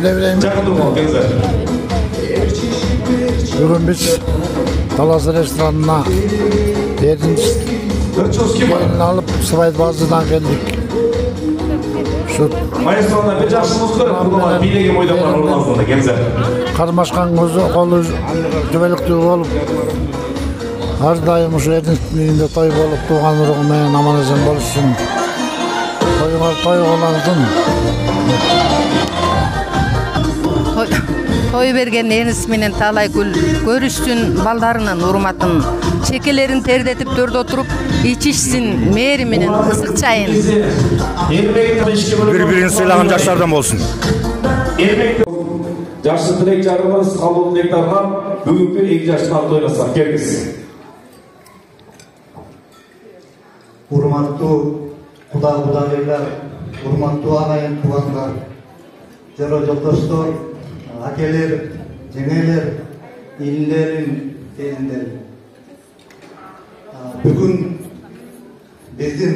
Söyle Çakın durma gençler. bugün biz Talas restoranına gelin alıp Sıvaytbazı'dan geldik. Şu Maestro'na bir yaşımız var. Burada bilegi oydan var olmazdı gençler. karmaşkan gözü kolu düvelüktü olup her daim şu edinliğinde toy olup tuğan ruhumaya namanızın bolsun. Toy olansın. Toy bergen Enis menen Talaygül görüşsün balдарının urmatın çekelerin terdetip dörde oturup içişsin meri menen ısık çayın. Birbirini sıylagan jaşlardan bolsun. Жакшы тилек жарыбыз кабыл тилектарга бүгүнкү 2 жаштан тойласак келгиз. Урматтуу кудагайлар, урматтуу агайын туугандар, жора жолдоштор, акелер, жеңелер, инилерим, келиндерим. Бүгүн биздин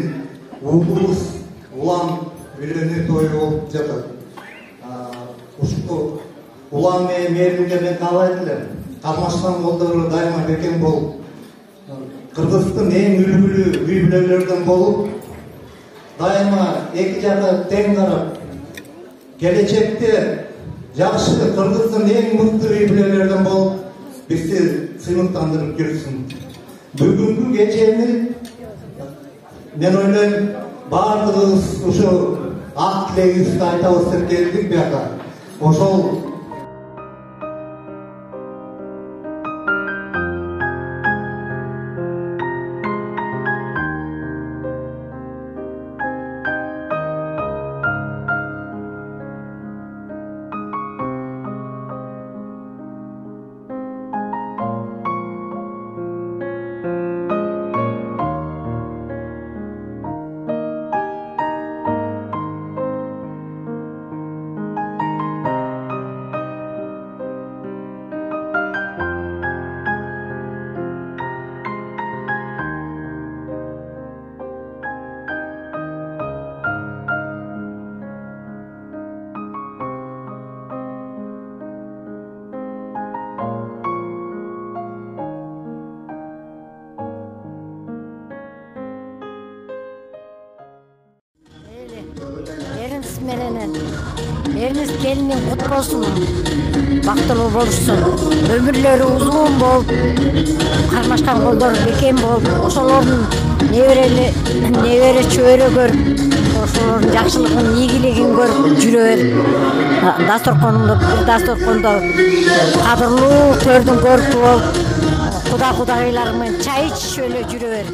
уулубуз улам үйлөнүү тою болуп жатат. Ушул улам менен меримге мен каалайт элем. Кармашкан колдору дайыма бекем болуп, Кыргыздын эң үлгүлүү үй бүлөлөрдөн болуп, дайыма эки жака тең карап, келечекте жакшы Кыргыздын эң мыкты үй бүлөлөрдөн болуп, бизди сыймыктандырып жүрсүн. Бүгүнкү кечени мен ойлойм, баардыгыбыз ушу ак тилегибизди айтабыз деп келдик бияка. Ошол Ernest gelinin kutlu olsun, baktılуу boluşsun, ömürleri uzun bol, karmaşkan kolları bekem bol, oşolorun nevere çöre gör, oşolorun jakşılığın, iyigiligin gör, jürer, dastorkonda kadırlуу төрдүн көрүп бол, кудагайлар менен чай ичип эле жүрө бер.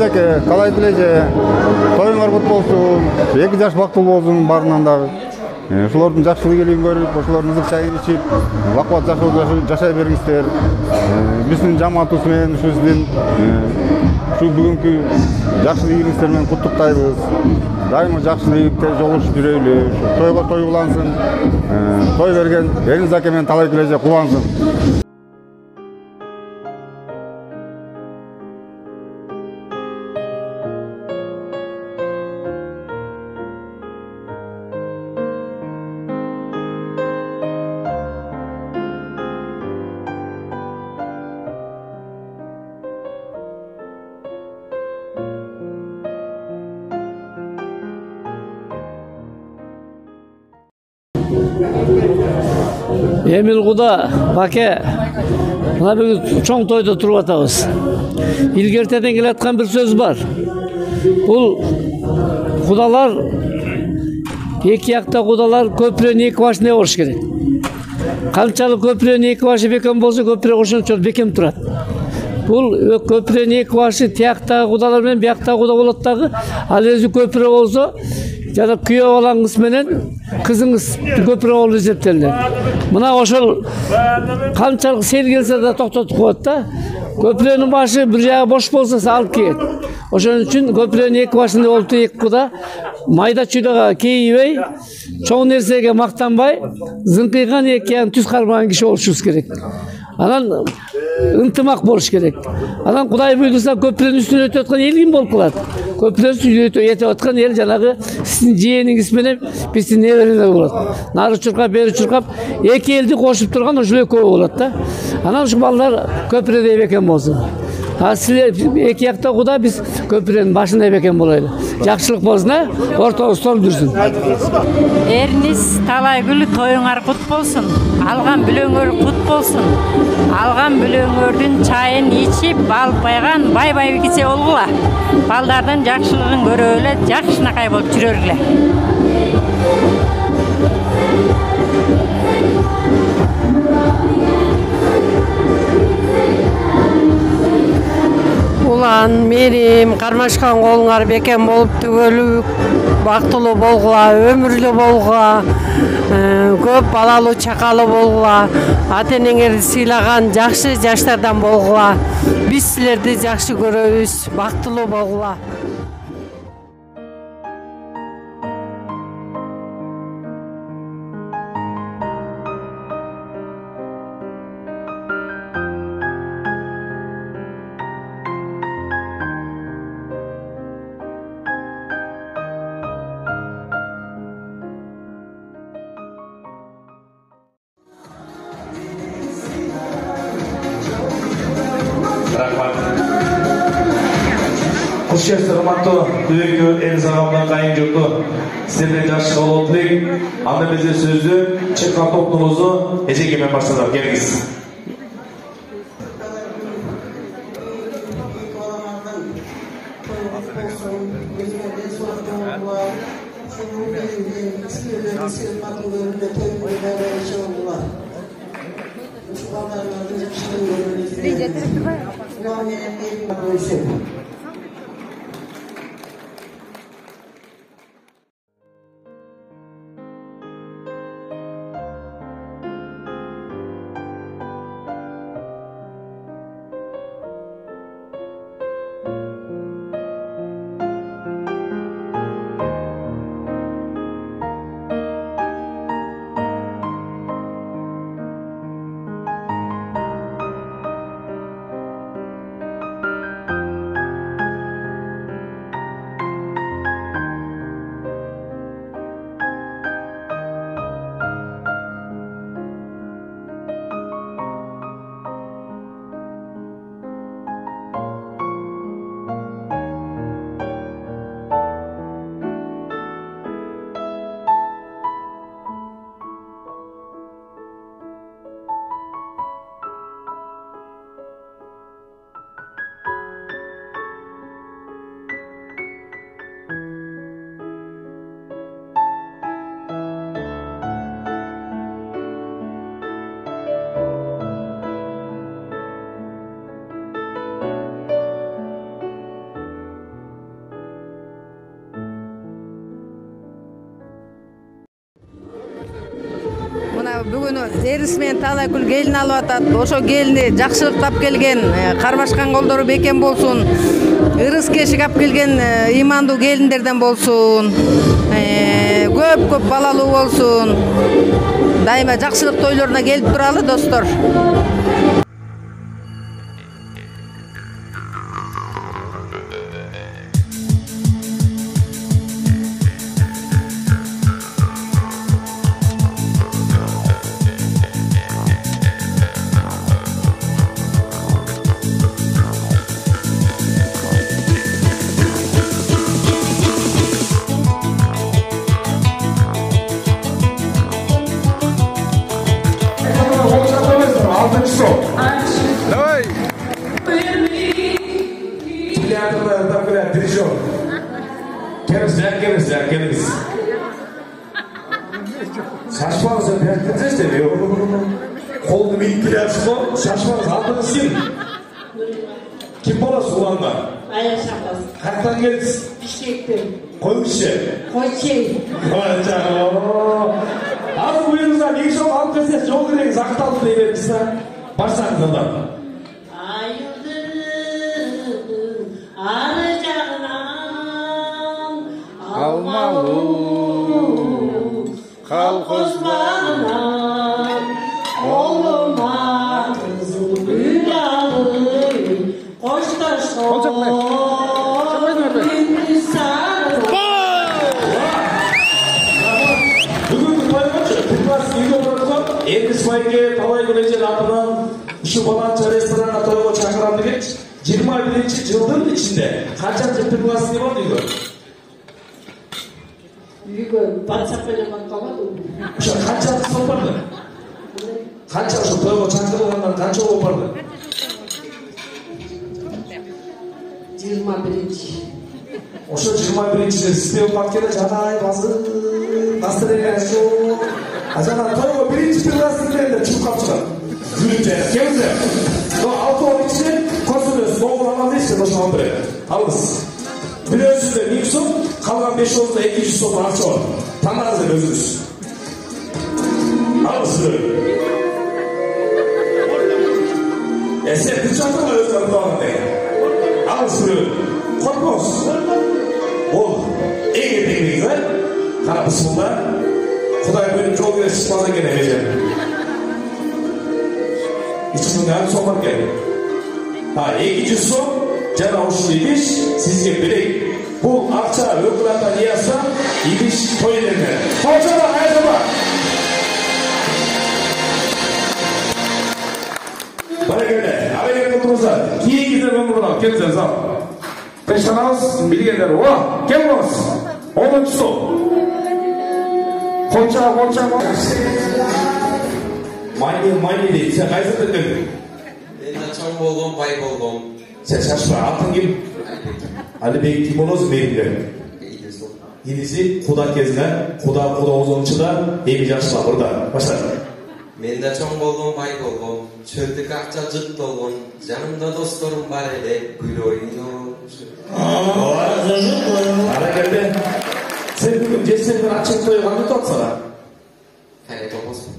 Элизаке, калай тилейже, тоюңар кут болсун, 2 жаш бактылуу болсун баарынан дагы. Ошолордун жакшылык элин көрүп, ошолордун ызык чайын ичип, бакубат жашай бериңиздер. Биздин жамаатыбыз менен ушу сиздин ушу бүгүнкү жакшылык ийгиңиздер менен куттуктайбыз. Дайыма жакшылыкта жолугушуп жүрөйлү. Тойго той улансын. Той берген Элизаке менен талай кележе кубансын. Эмил Куда, Баке, мына бүгүн чоң тойдо туруп атабыз. Илгертеден келаткан бир сөз бар. Бул кудалар, эки жакта кудалар көпүрөнүн эки башында болуш керек. Канчалык көпүрөнүн эки башы бекем болсо, көпүрө ошончо бекем турат. Бул көпүрөнүн эки башы тияктагы кудалар менен бияктагы куда болот дагы. Ал өзү көпүрө болсо, жана күйөө балаңыз менен кызыңыз көпүрө болуп эсептелинет. Мына ошол канчалык сел келсе да токтотуп коет да. Көпүрөнүн башы бир жагы бош болсо алып келет. Ошон үчүн көпүрөнүн эки башында болуп эки куда майда чүйдөгө кейибей, чоң нерсеге мактанбай, зыңкыйган эки ягын түз кармаган киши болушубуз керек. Анан ынтымак болуш керек. Анан Кудай буйрса көпүрөнүн үстүнө өтүп аткан эл ким болуп калат? Көпүрөнүн үстүнө өтүп аткан эл жанагы сиздин жээниңиз менен биздин неберелер болот. Нары чуркап, бери чуркап, эки элди кошуп турган ошол экөө болот да. Анан ушул балдар көпүрөдө бекем болсун. А силер эки жакта куда, биз көпүрөнүн башында бекем болойлу. Жакшылык болсун, ортобуз толуп жүрсүн. Эриниз Талайгүл тоюңар кут болсун. Алган бүлөңөр кут болсун. Алган бүлөңөрдүн чайын ичип, балпайган бай-бай кисе болгула. Балдардын жакшылыгын көрө эле, жакшынакай болуп жүрөргүлө. Улан, Мерим, кармашкан колуңар бекем болуп түгөлүп, бактылуу болгула, өмүрлүү болгула, көп балалуу чакалуу болгула, ата-энеңерди сыйлаган жакшы жаштардан болгула. Биз силерди жакшы көрөбүз, бактылуу болгула. Kuş yaşlı ırmaktı, düğünkü en sağlamdan kayın yurdu. Sizlerle jакшы болуу tilek. Anda bize sözü, çıkan toplumuzu Ecegemen başladık. Geliniz. бүгүн эрис менен Талайкүл келин алып атат. Ошо келини жакшылыктап келген кармашкан колдору бекем болсун. Ырыс кешик алып келген имандуу келиндерден болсун. Көп балалуу болсун. Дайыма жакшылык тойлоруна келип туралы достор. Давай. Geliniz. Şaşmanızı bekleteceğiz de diyor. Kolunu minik yapsın o. Şaşmanız adınız kim? Kim bolası ulanma? Ayak şapkası. Kalktan geliriz. Bişkekten. Koyuşçu. Koyçey. Vay canım. Az buyurunuzlar. İlk son alt mesele çok direğiniz. Aktaldı diye verirse. Başlarınız ondan. Ayıldırım aracağından Almalı kalkoz bana oğluma kızıl gül alır koştaş gündüz sarı. Bugün kutlaymaçı. Kutlas ilgi olarak Enis Bayke Talay Gülecek adından şu balanca restorana toyga çakırandı geç. 21. yılın içinde kaçıncı kutlasını var diyor. Büyük WhatsApp'ına bakamadım. Şu kaçıncı sopardı? Kaçıncı şu toyga çakıranlar kaçı opardı? 21. Oşo 21. sistev bakkede canay bazı nasıl şu acaba toyga birinci kutlasını verdi çıkıp kapçılar. Gülünce gelin de. No altı onun içine kosunuz. Doğulamaz işte boşuna buraya. Alınız. Biliyorsunuz da Nixon kalan 5 oldu 200 son harç var. Tanrınızı gözünüz. Alınız böyle. Sen kıçatın mı özlerim doğan diye. Alınız böyle. Korkmaz. O en yeteneğiniz var. Kana bismillah. Kuday böyle çok güzel çıkmaza gelemeyeceğim. İçinden sokar geldi. Ha, ikincisi cana hoşlu imiş, sizce bileyim. Bu akça ökülanda niyasa, imiş toy edilme. Hocalar, her zaman. Bana göre, araya kutumuzda, kiye gider ben buradan, kendinize sağ. Peştanağız, bilgiler, ola, gelmez. 10. Konça. Mayni değil, sen kaysın dedin? Ben açan bolğum, bay bolğum. Sen şaşma, altın kim? Ali Bey kim oluruz benimle? Yenisi Kuda kezine, Kuda ozonçuda, evi yaşla burada. Başla. Men de çoğ bolğum, bay bolğum. Çöldük akça cıt dolğun. Janımda dostlarım var ele, gül oyunu. Ara geldi. Sen bugün cesenler açık toyu kanı totsana. Kayı topasın.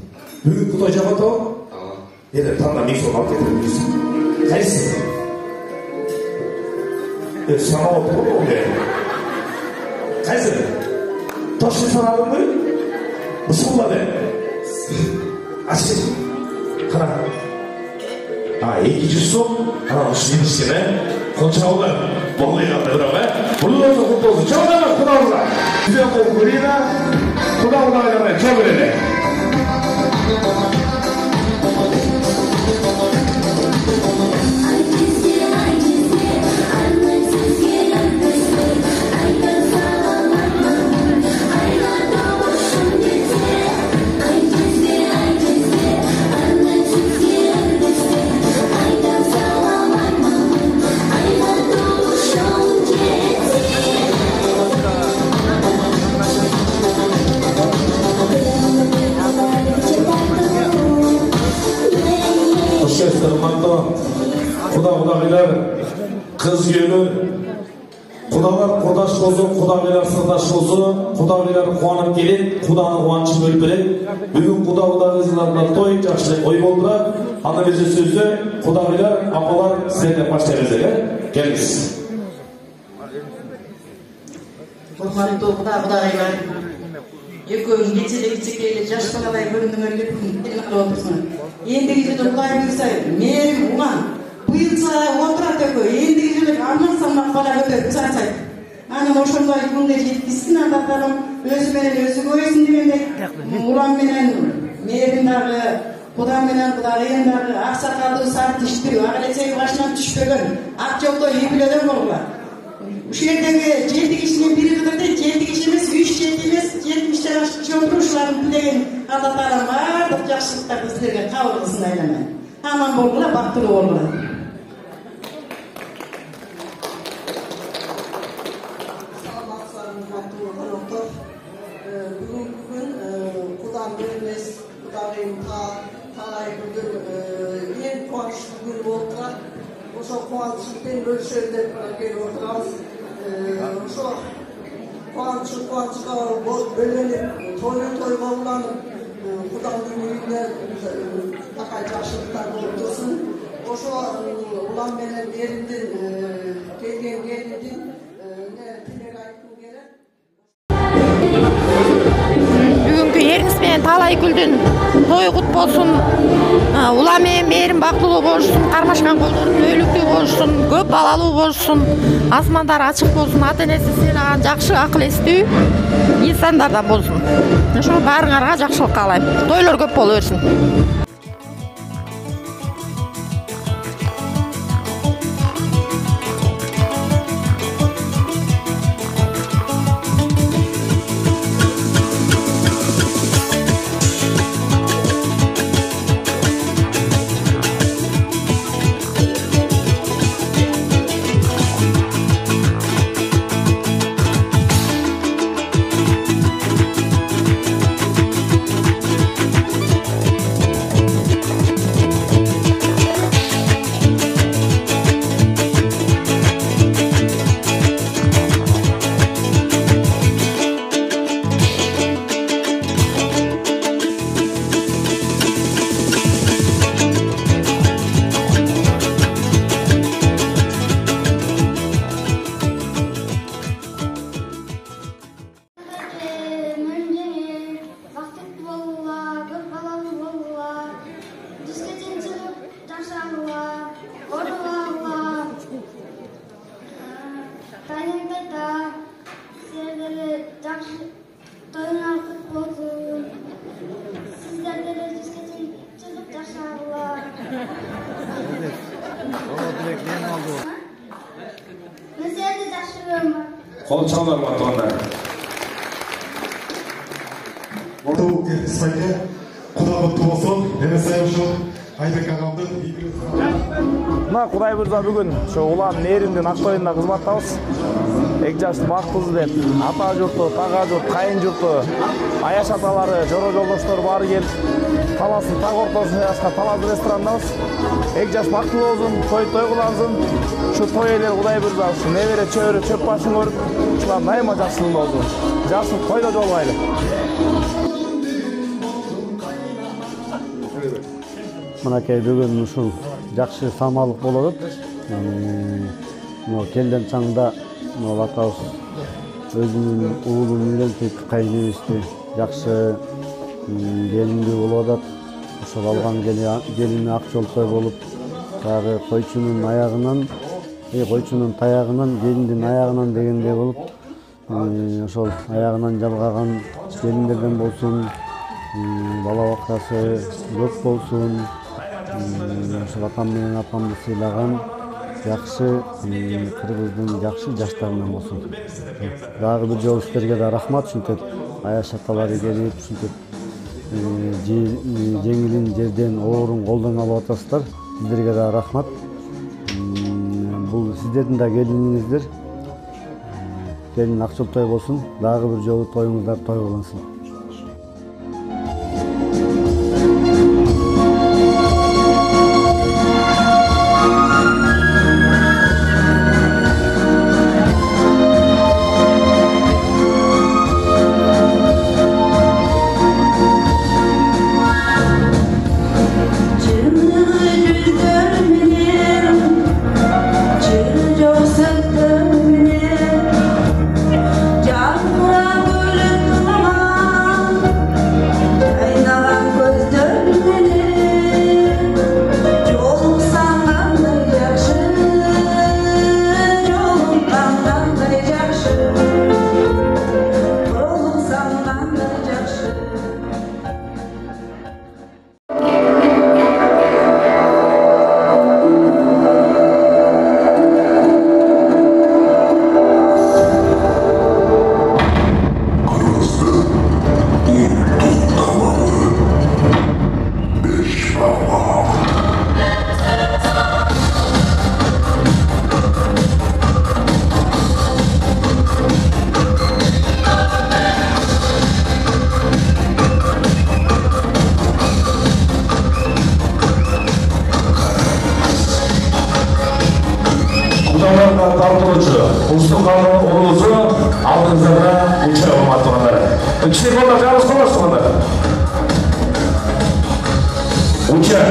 Bugün Kuda jama to? Tamam. Yeter, tamam, mikson alıp getirebiliriz. Kaysın? Sana oldu mu öyle? Kaysın? Taşı sanadın mı? Bismillah de. Açın. Kana. Ha, ikincisi kana hoşlayın işine. Konça olur. Boluyla beraber. Bunu da kutlu olsun. Çok önemli Kuda'mıza. Bize konkuruyla Kuda'mıza oynamaya çok önemli. Kuda'gılar kız yönü Kudalar kurdaş bolsun, kudagaylar sırdaş bolsun, kudagaylar kuanıp gelin, kudanı kuançı bölüp berek. Bugün kuda kızlarına toy jakşılık oy boldular. Anda bize sözü kudagaylar, apalar sizlerden başlayabilir. Geliniz. Hurmatlı kudagaylar, ekөөңүз кечеле жаш баладай көрүнүңөр отурсуңар. Ендиги жылы Кудай буйрса, мээрим уган быйылса отурат экөө, эндиги жылы арман салмак бала көтөрүп сарсайт. Анан ошондой күнгө жеткизсин атактарым, өзү менен өзү көйсүн дегендей, улам менен мээрим дагы, Куда менен Кудайым дагы аксакалдуу сар тиштүү, ак элечеги башынан түшпөгөн, ак жолдо ийгилөдөн болгула. Ушул жердеги 7 кишинин бири кыдырды, 7 киши эмес, 3 7 эмес, 70 жаш киши отурушуларын тилеген Алла Таалам бардык жакшылыктарды силерге кабыл кылсын айланайын. Аман болгула, бактылуу болгула. Бүгүнкү күн Кудам эмес, Кудайым талай күндүр эң кубанычтуу күн болуп турат. Ошо кубанычтын бөлүшөлү деп келип отурабыз. Ошо кубанычка бөлөнүп, той уланып, Кудамдын үйүнө такай жакшылыктар болуп турсун. Ошо улам менен эримдин келген келиндин тилек айткым келет. Бүгүнкү эриңиз менен Талайгүлдүн тою кут болсун. Улам менен мээрим бактылуу болушсун, кармашкан колдору өйлүктүү болушсун, көп балалуу болушсун, асмандар ачык болсун, ата-энеси сыйлаган жакшы акыл эстүү инсандардан болсун. Ошо баарыңарга жакшылык каалайм. Тойлор көп боло берсин. Kol çalar mı atığında? Orada bu sayıya Kuda mutlu olsun. Yine saymışım. Aydın Kagam'dın. Мына Кудай буйрса бүгүн ошо улам мээримдин ак тоюнда кызматтабыз. Эки жашты бактыбыз деп ата журту, тага журт, кайын журту, аяш аталары, жоро жолдоштору баары келип, таластын так ортосунда жашкан талас ресторандабыз. Эки жаш бактылуу болсун, той кылансын. Ушу той элер Кудай буйрса ушу небере чөбүрө чөп башын көрүп, ушулар дайыма жакшылык болсун. Жакшылык тойдо жолбайлы. Мынакей бүгүн ушул жакшы самалык болуп атат. Келден чаңда атабыз өзүнүн уулун үйлөнтүп, кайныбызды жакшы келиндүү болуп атат. Ошол алган келини ак жолтой болуп, дагы койчунун таягынан, келиндин аягынан дегендей болуп, ошол аягынан жалгаган келиндерден болсун, бала бактасы көп болсун. Ошол атам менен апамды сыйлаган жакшы кыргыздын жакшы жаштарынан болсун. Дагы бир жолу силерге да рахмат, ушинтип аяш аталары келип, ушинтип жеңилин жерден оорун колдон алып атасыздар. Сиздерге да рахмат. Бул сиздердин да келиниңиздер. Келин ак жолтой болсун. Дагы бир жолу тоюңуздар той кылынсын. Ardınızda uçağı olmak tuğanlar. İkisi kollar canınız kollar tuğanlar. Uçağı.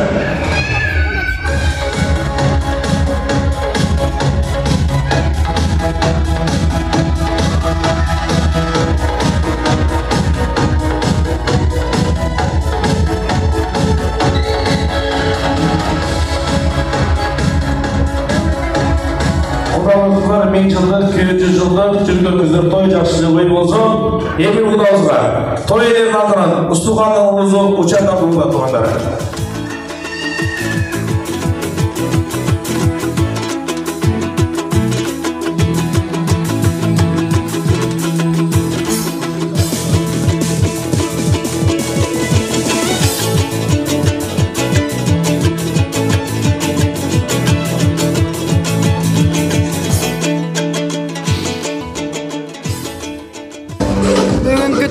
Құдалығыздар 1000 жылдар, 200 жылдар, жүргеніңіздер той жақсылығы болсын. Екі құдалығызға той елерін алдыран, ұстуғаныңызы ұчақтан бұлға туғандар.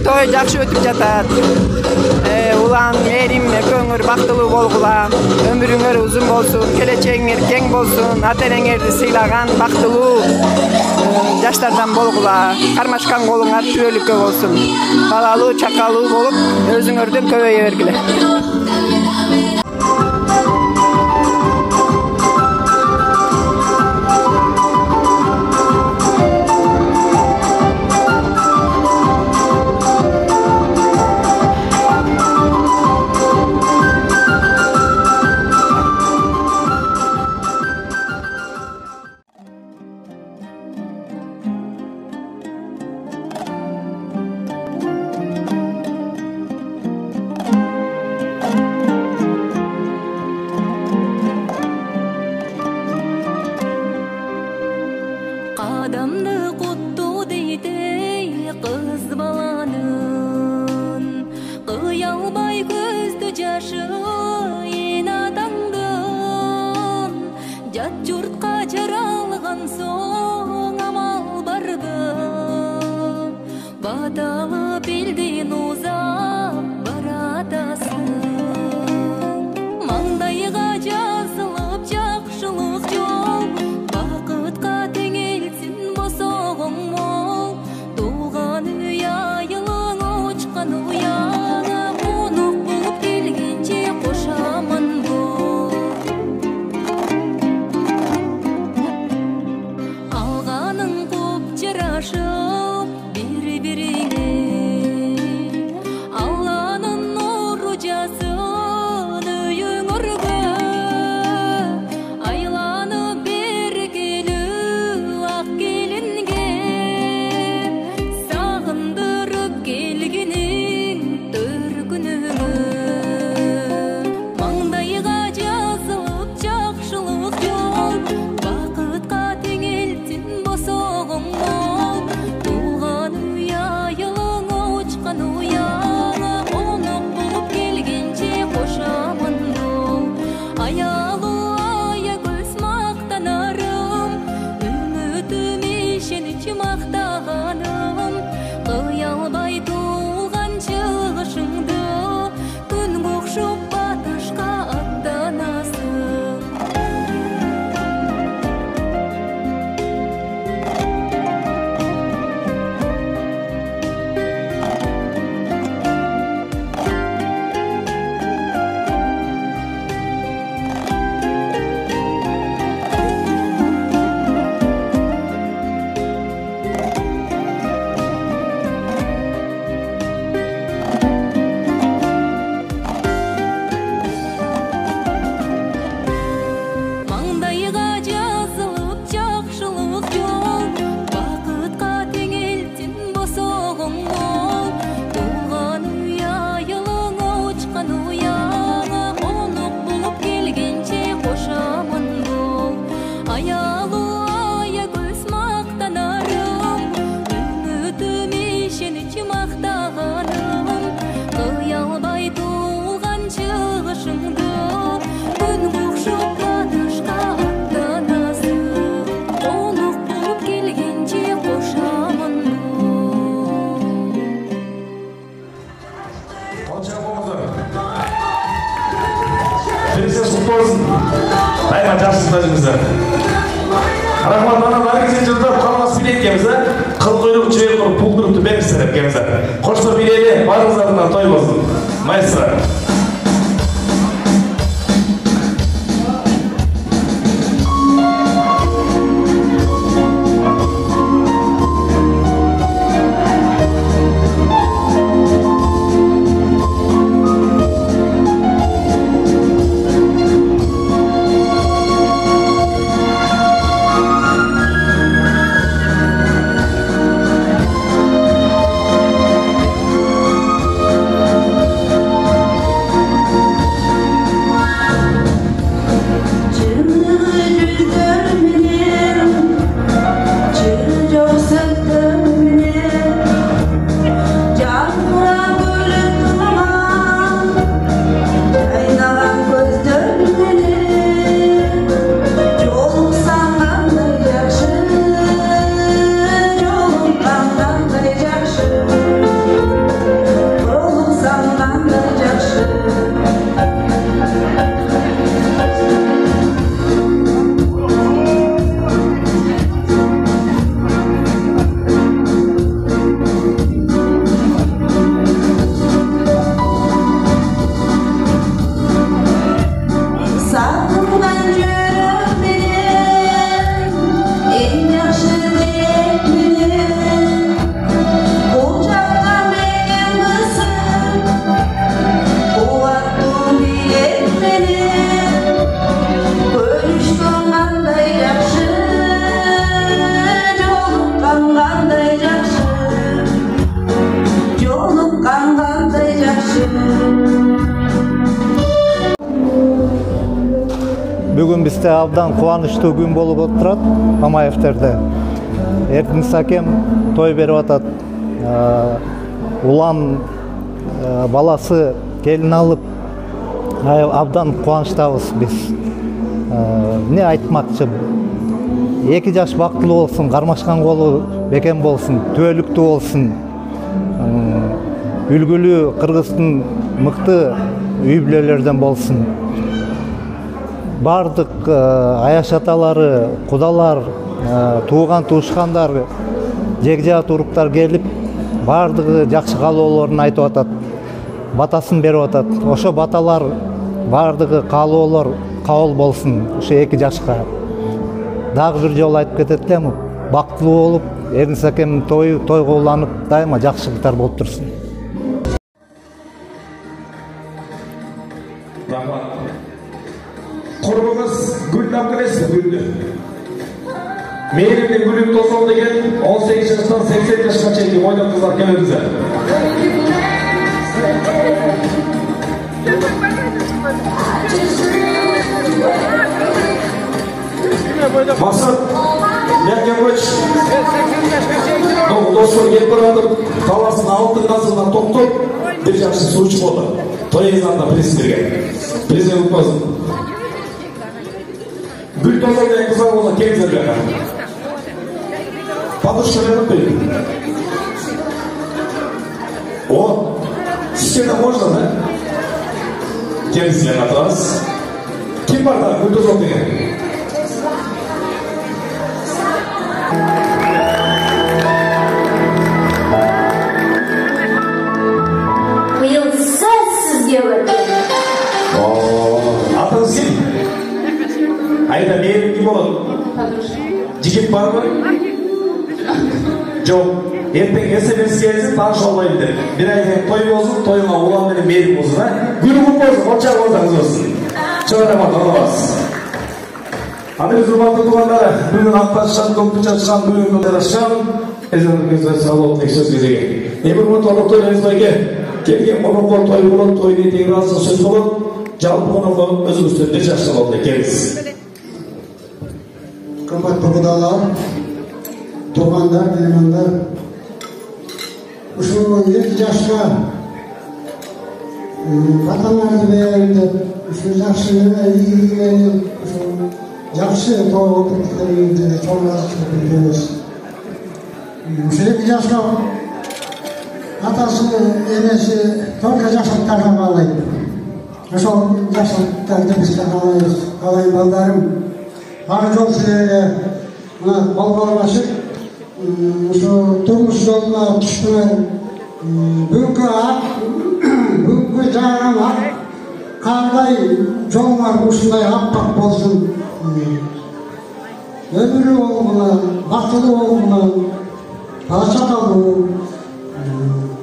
Той жакшы өтүп жатат. Улан, эрим, экөөңөр бактылуу болгула, өмүрүңөр узун болсун, келечегиңер кең болсун, ата-энеңерди сыйлаган бактылуу жаштардан болгула, кармашкан колуңар түбөлүккө болсун. Балалуу, чакалуу болуп, өзүңөрдөн көбөйө бергиле. Kılgıyruk çöğek puldurup beripsizler hep gelingizler. Koşturup bileyle barыңızlardan toy bolsun. Maestro. Бүгін бізде абдан қуанышты күн болып отырады Мамаевтерде. Эркин акем той беріп атат. Улан баласы келін алып, абдан қуаныштабыз біз. Не айтмақчы? 2 жаш бактылуу болсын, кармашкан колу бекем болсын, түбөлүктүү болсын. Үлгүлүү Кыргыздын мыкты үй бүлөлөрдөн болсын. Бардык аяш аталары, кудалар, тууган туушкандар, жегжаат уруктар келип, бардыгы жакшы каалоолорун айтып атат. Батасын берип атат. Ошо баталар бардыгы каалоолор кабыл болсун. Ошо 2 жашка. Дагы бир жолу айтып кетет элем, бактылуу болуп, Эркин акемдин тойго уланып, дайыма жакшылыктар болуп турсун. Құрбыңыз гүл тапқыресіз гүлді. Мейірімде гүлін тосал деген 18 жастан 80 жашқа чейінгі ойдан қыздар келіңіздер. Мақсат, Берген Көч, достар келіп баратып, қаласын алтын ғасырдан тоқтып, бір жақсы суыч болды. Той езанда президенттерге. Президент ұтпасын. Гүл тозал деген қыздар болса келіңіздер бері. Подушка беріп қойын. О, сізге можно, да? Келіңіздер атырас. Кім бар да гүл тозал деген? Биыл сізге өткен. Атыңыз кім? Айда мейірім кім болады? Жігіт бар ма? Жоқ. Ертең SMS келсін, таныш olmayın деп. Bir айдан той болсын, тойға улан менен мейірім болсын. Гүлі құт болсын, қоншақ болсаңыз болсын. Чоғырама қалабас. Андрей Зурбатты туғандары, бүгін ақташқан, көпті жатқан, бүгін жарашқан, әзірлігіңізді сағылып сөз кезеге. Емір торлық той әзбайге, келген қонаққа той болады, той дейтін разы сөз болады, жалпы қонаққа өзіңізден бір жақсы болды, келіңіз. Қымбатты құдалар, туғандар, меймандар, ушул 2 жашка баталарды берем деп, ушул жакшы ийгиленип, ушул жакшы той отурдуктериңизди чоң ыраазычылык билдиребиз. Ушул 2 жашка атасы энеси только жакшылыктарга баалайт. Ошол жакшылыктарды биз каалайбыз. Каалайм балдарым, ары жол силерге мына кол баарлашып, ошо турмуш жолуна түштүмөн. Бүгүнкү жааган ак кардай жолуңар ушундай аппак болсун. Ömrü olmalı, bakılı olmalı, alçakalı,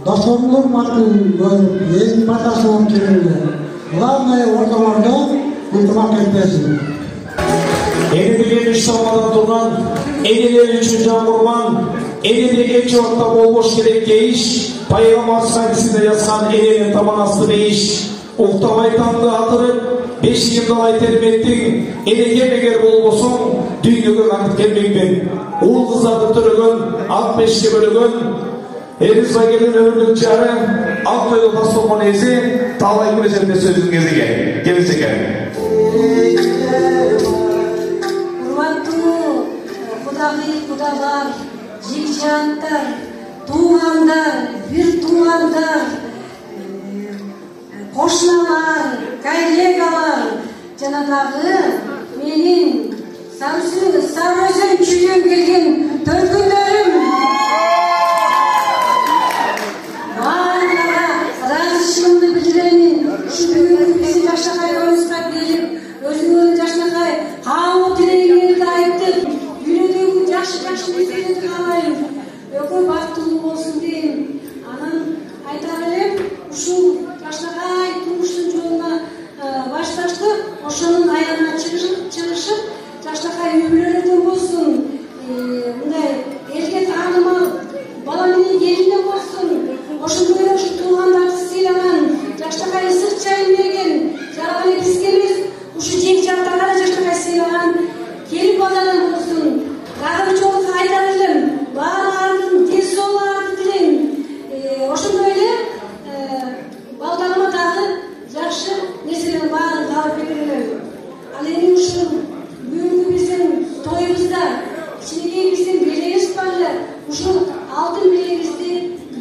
dostumlur matın görüp, yerin patasının türünde. Главное ortamlarda iltimak etmesin. Elinde İstanbul'dan duran, elinde üçün can kurban, elinde geç orta olmuş gerek geyiş, Peygamber sayesinde yazan elinin taban aslı beyiş, Uhtavay tanrı atırıp, 5 yılda termettin, elege meger bolbosun, dünyöge kanıt gelmekten. Ul kızardı türügün, 65'ke bölügün, Eriz Baygel'in ömürlük çare, alt koydu Tasılman ezi, Talay Güneş'in sözün gezegen, geleceken. Урматтуу кудалар, жекжанттар, туугандар, бир туугандар, кошуналар, коллегалар, жана дагы менин Sarıözен чүйдөн келген төркүндөрүм баардыгына ыраазычылыгымды билдиренин. Ушу бүгүнкү биздин Жакшакай тоюбузга келип, өзүңөрдүн Жакшакай каалоо тилегиңерди айтып, үйрөдөгү жакшы нерселерди каалайм. Экөө бактылуу болсун дейм. Анан айта элем, ушул Жакшакай турмуштун жолуна башташтык, ошонун аягына чыгышып, Жакшакай үй-бүлөлөрдөн болсун, мындай элге таанымал бала менен келинден болсун, ошондой эле ушу туугандарды сыйлаган, Жакшакай ысык чайын берген, жарган бизге эмес, ушу жең жактарга да Жакшакай сыйлаган келин баладан болсун. Дагы бир жолу айта элем, баарларынын ден соолуктарын тилейм. Ошондой эле балдарыма дагы жакшы нерселердин баарын каалап берелем. Ал эми ушу бүгүнкү биздин тоюбузда кичинекей биздин белегибиз бар эле. Ушул алтын белегибизди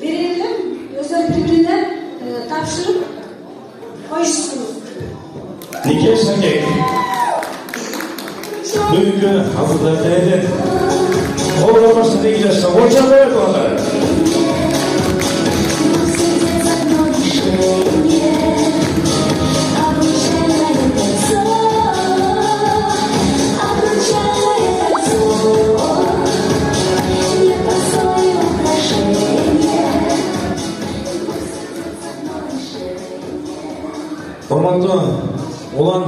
берели, өздөр бири-бирине тапшырып коюшсун. Нике Шакек. Бүгүнкү азырдагы Колго башында 2 жашта очондой балдар. Урматтуу улан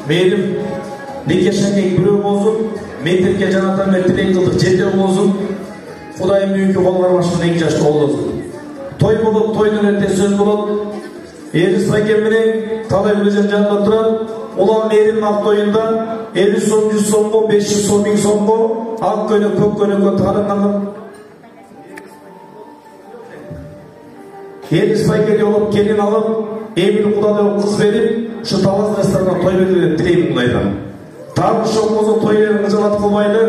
мээрим Нике Шакек бирөө болсун, мектепке жанатан бери тилек кылдык, жетөө болсун. Кудайым бүгүнкү балдар башында 2 жашта болсун. Той болуп, тойдон эрте сөз болот. Эрис Байкем менен Талай Güneş'in жанында турат. Улан мээримдин ак тоюнда 50 сом, 100 сомго, 500 сом, 1000 сомго ак көйнөк, көк көйнөккө таанылган. Эрис Байкем болуп келин алып, Эмил Кудалов кыз берип, ушу Талас ресторанына той берди деп тилейм Кудайдан. Тағы шоқмозу тойларын ыңжалат қылмайды,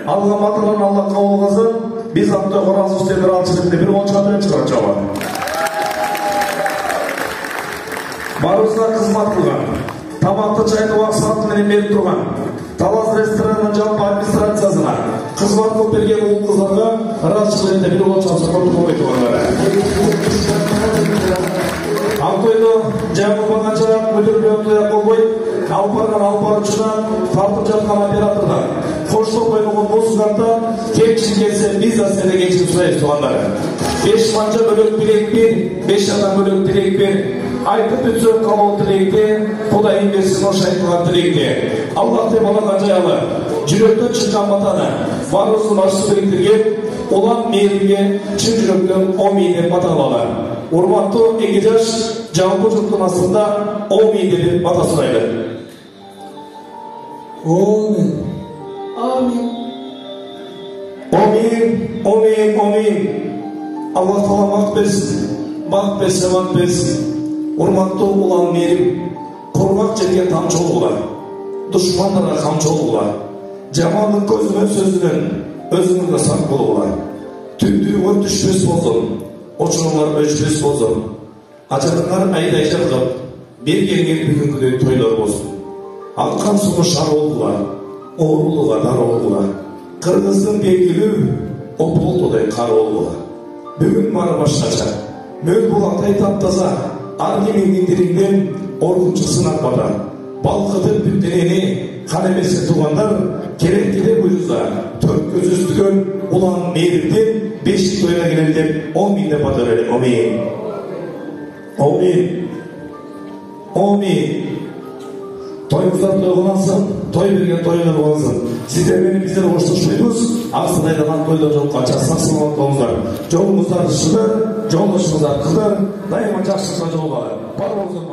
алға матылын Алла қабыл қылсын, біз аптой қоразы үсте бір алшылықты бір оншатырын шығарып жауа. Барымызға қызмат қылған, тамақты чайды уақсатын менен беріп тұрған, Талас ресторанының жалпы администрациясына қызмат қылып берген ұл қыздарға разышылықты бір оншатырын қылмай тұрғандары. Алтойды жаңы бағанша мүдірген тоя қолбой, алпарған алпарычынан тартып жатқан оператордан қоштық қойылған бұл сұғатта кекшін келсе біз әсіне кекшін сұрайыз туғандары. 5 манжа бөлік тілекпен, 5 адам бөлік тілекпен, айтып бүтсөк қалау тілекте, Құдайым берсін ош айтылған тілекте. Аллах деп алған жайлы, жүректен шыққан батаны, барымыздың баршысы біріктірген, олан мейірімге шын жүректен 10 мейірден баталалар. Урматтуу Эгежаш жалпы жұрттың астында 10 мейірден бата сұрайды. Amin. Amin. Amin. Amin. Amin. Allah Taala makt bersin. Makt bersin, makt bersin. Урматтуу улан мээрим, кургак жерге тамчы болгула. Душмандарга камчы болгула. Жамандык көзүнөн сөзүнөн өзүңөргө сак болгула. Түндүгү түшпөс болсун. Очуңар өчпөс болсун. Ажарыңар айдай жаргап, бергенге бүгүнкүдөй тойлор болсун. Алқан суы шар олғыла, оғырлыға дар олғыла. Қырғыздың белгілі, болтодай кары болгула. Бүгүн баары башкача. Мөл булактай таптаза, ар немеңдин дириңден оргунчу сынак бата. Балкытып бүттенени кан эмесе туугандар керектиде буюрса 4 көз үстүгөн улан мээримден 5 тойга келели деп 10 миңдеп бата берели. Амин. Амин. Амин. Toyumuzlar toygulansın, toy bergen toylar bolansın. Sizler benim bizler hoşlaşmıyoruz. Aslında aydagan toyda çok kaça saksılamak olunlar. Jolumuzlar dışıdır, joldaşımızlar kıdır. Daima жақсы жолға. Бар болсын,